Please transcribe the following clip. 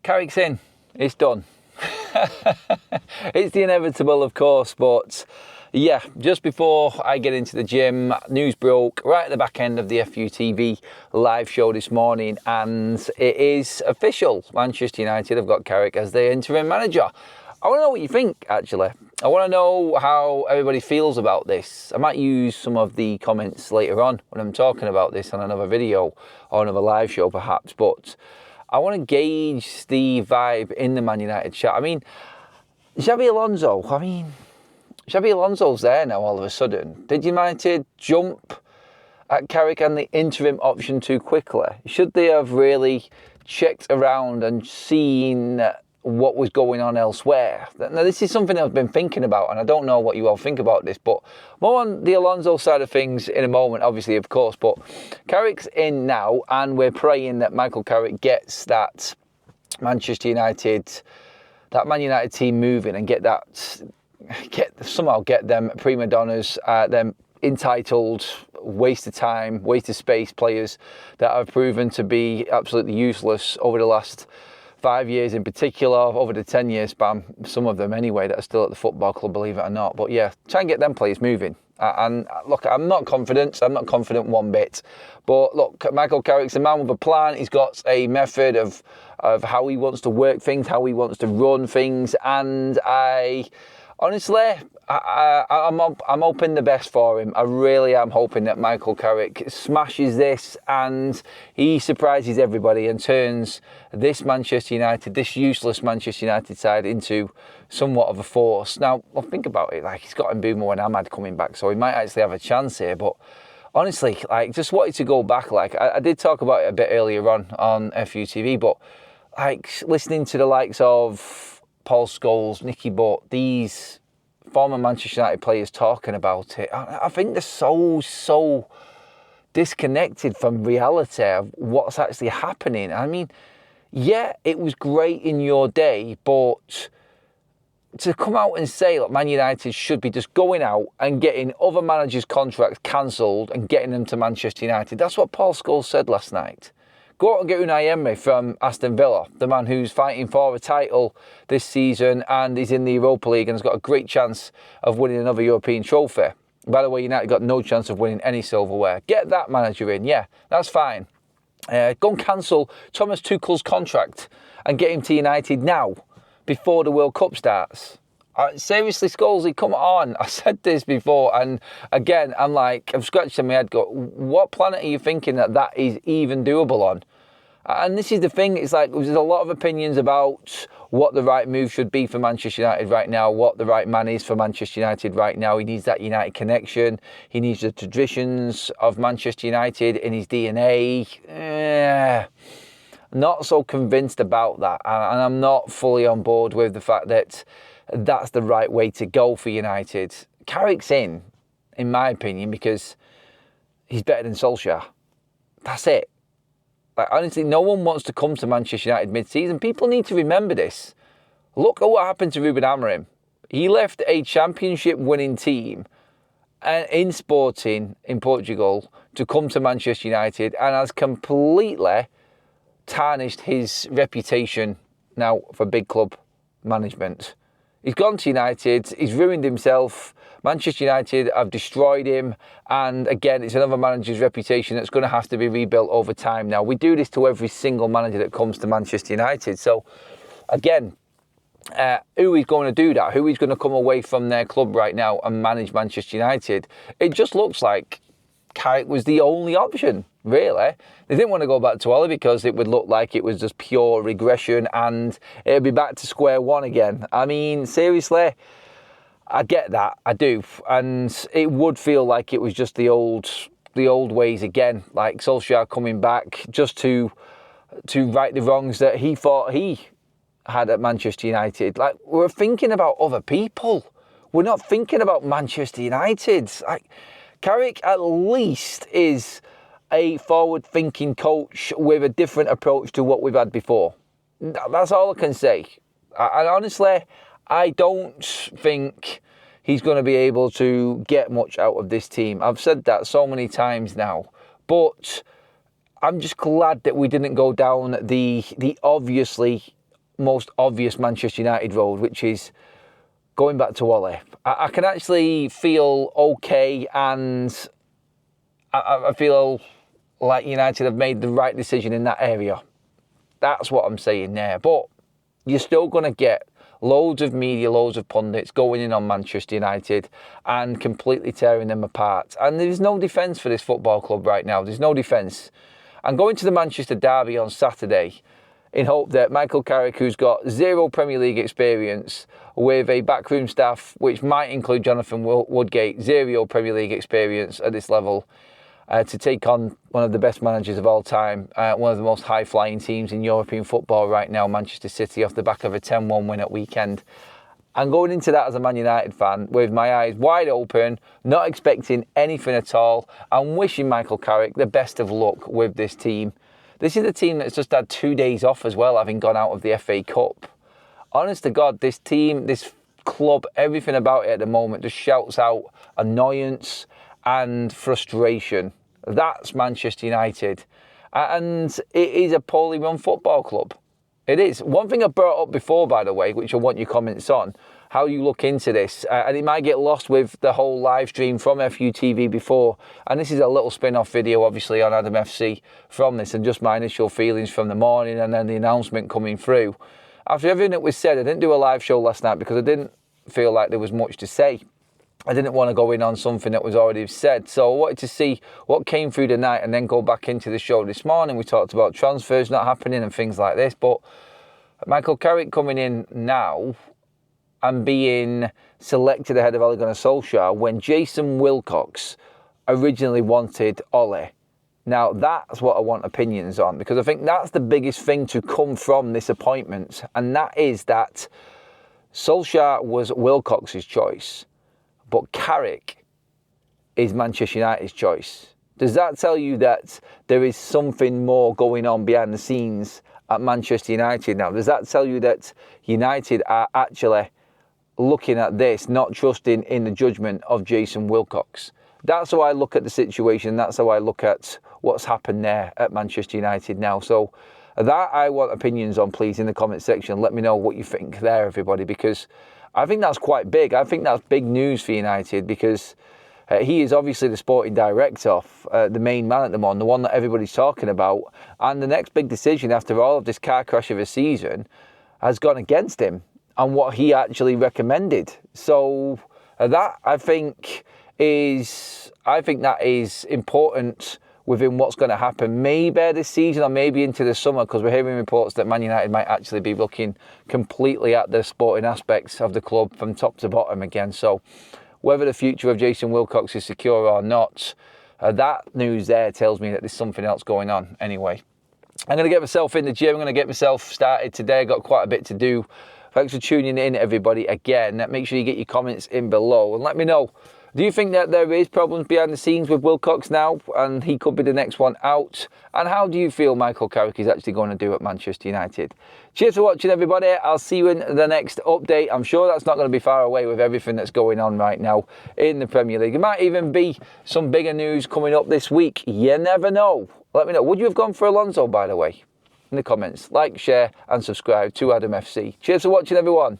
Carrick's in. It's done. It's the inevitable, of course, but yeah, just before I get into the gym, news broke right at the back end of the FUTV live show this morning, and it is official. Manchester United have got Carrick as their interim manager. I want to know what you think, actually. I want to know how everybody feels about this. I might use some of the comments later on when I'm talking about this on another video or another live show perhaps, but I want to gauge the vibe in the Man United chat. I mean, Xabi Alonso's there now all of a sudden. Did United jump at Carrick and the interim option too quickly? Should they have really checked around and seen what was going on elsewhere? Now, this is something I've been thinking about, and I don't know what you all think about this, but more on the Alonso side of things in a moment, obviously, of course. But Carrick's in now, and we're praying that Michael Carrick gets that Man United team moving and get them prima donnas, them entitled, waste of time, waste of space players that have proven to be absolutely useless over the last 5 years in particular, over the 10-year span, some of them anyway, that are still at the football club, believe it or not. But yeah, try and get them players moving. And look, I'm not confident one bit. But look, Michael Carrick's a man with a plan. He's got a method of how he wants to work things, how he wants to run things. And honestly, I'm hoping the best for him. I really am hoping that Michael Carrick smashes this and he surprises everybody and turns this Manchester United, this useless Manchester United side into somewhat of a force. Now, well, think about it. Like, he's got Mbeumo and Ahmad coming back, so he might actually have a chance here. But honestly, like, just wanted to go back. Like, I did talk about it a bit earlier on FUTV, but like listening to the likes of Paul Scholes, Nicky Butt, these former Manchester United players talking about it, I think they're so disconnected from reality of what's actually happening. I mean, yeah, it was great in your day, but to come out and say, look, Man United should be just going out and getting other managers' contracts cancelled and getting them to Manchester United. That's what Paul Scholes said last night. Go out and get Unai Emery from Aston Villa, the man who's fighting for a title this season and is in the Europa League and has got a great chance of winning another European trophy. By the way, United got no chance of winning any silverware. Get that manager in, yeah, that's fine. Go and cancel Thomas Tuchel's contract and get him to United now, before the World Cup starts. Seriously, Scholesy, come on. I said this before, and again, I'm scratching my head, what planet are you thinking that is even doable on? And this is the thing, it's like there's a lot of opinions about what the right move should be for Manchester United right now, what the right man is for Manchester United right now. He needs that United connection. He needs the traditions of Manchester United in his DNA. Not so convinced about that. And I'm not fully on board with the fact that that's the right way to go for United. Carrick's in my opinion, because he's better than Solskjaer. That's it. Like, honestly, no one wants to come to Manchester United mid-season. People need to remember this. Look at what happened to Ruben Amorim. He left a championship-winning team in Sporting in Portugal to come to Manchester United and has completely tarnished his reputation now for big club management. He's gone to United, he's ruined himself. Manchester United have destroyed him, and again, it's another manager's reputation that's going to have to be rebuilt over time. Now, we do this to every single manager that comes to Manchester United. So, again, who is going to do that? Who is going to come away from their club right now and manage Manchester United? It just looks like Carrick was the only option, really. They didn't want to go back to Oli because it would look like it was just pure regression and it would be back to square one again. I mean, seriously, I get that, I do. And it would feel like it was just the old ways again, like Solskjaer coming back just to right the wrongs that he thought he had at Manchester United. Like, we're thinking about other people. We're not thinking about Manchester United. Like, Carrick at least is a forward-thinking coach with a different approach to what we've had before. That's all I can say. And honestly, I don't think he's going to be able to get much out of this team. I've said that so many times now. But I'm just glad that we didn't go down the obviously most obvious Manchester United road, which is going back to Ole. I can actually feel okay, and I feel like United have made the right decision in that area. That's what I'm saying there. But you're still going to get loads of media, loads of pundits going in on Manchester United and completely tearing them apart. And there's no defence for this football club right now. There's no defence. I'm going to the Manchester derby on Saturday in hope that Michael Carrick, who's got 0 Premier League experience, with a backroom staff which might include Jonathan Woodgate, 0 Premier League experience at this level, to take on one of the best managers of all time, one of the most high-flying teams in European football right now, Manchester City, off the back of a 10-1 win at weekend. I'm going into that as a Man United fan with my eyes wide open, not expecting anything at all, and wishing Michael Carrick the best of luck with this team. This is a team that's just had 2 days off as well, having gone out of the FA Cup. Honest to God, this team, this club, everything about it at the moment just shouts out annoyance and frustration. That's Manchester United. And it is a poorly run football club. It is. One thing I brought up before, by the way, which I want your comments on, how you look into this, and it might get lost with the whole live stream from FUTV before, and this is a little spin-off video, obviously, on Adam FC from this, and just my initial feelings from the morning and then the announcement coming through. After everything that was said, I didn't do a live show last night because I didn't feel like there was much to say. I didn't want to go in on something that was already said, so I wanted to see what came through the night and then go back into the show this morning. We talked about transfers not happening and things like this, but Michael Carrick coming in now and being selected ahead of Ole Gunnar Solskjaer when Jason Wilcox originally wanted Ole. Now, that's what I want opinions on, because I think that's the biggest thing to come from this appointment, and that is that Solskjaer was Wilcox's choice, but Carrick is Manchester United's choice. Does that tell you that there is something more going on behind the scenes at Manchester United now? Does that tell you that United are actually looking at this, not trusting in the judgment of Jason Wilcox? That's how I look at the situation. That's how I look at what's happened there at Manchester United now. So that I want opinions on, please, in the comment section. Let me know what you think there, everybody, because I think that's quite big. I think that's big news for United, because he is obviously the sporting director, the main man at the moment, the one that everybody's talking about. And the next big decision after all of this car crash of a season has gone against him and what he actually recommended. So that, I think that is important within what's going to happen maybe this season or maybe into the summer, because we're hearing reports that Man United might actually be looking completely at the sporting aspects of the club from top to bottom again. So whether the future of Jason Wilcox is secure or not, that news there tells me that there's something else going on anyway. I'm going to get myself in the gym. I'm going to get myself started today. I've got quite a bit to do. Thanks for tuning in, everybody, again. Make sure you get your comments in below and let me know. Do you think that there is problems behind the scenes with Wilcox now and he could be the next one out? And how do you feel Michael Carrick is actually going to do at Manchester United? Cheers for watching, everybody. I'll see you in the next update. I'm sure that's not going to be far away with everything that's going on right now in the Premier League. There might even be some bigger news coming up this week. You never know. Let me know. Would you have gone for Alonso, by the way? In the comments. Like, share and subscribe to Adam FC. Cheers for watching, everyone.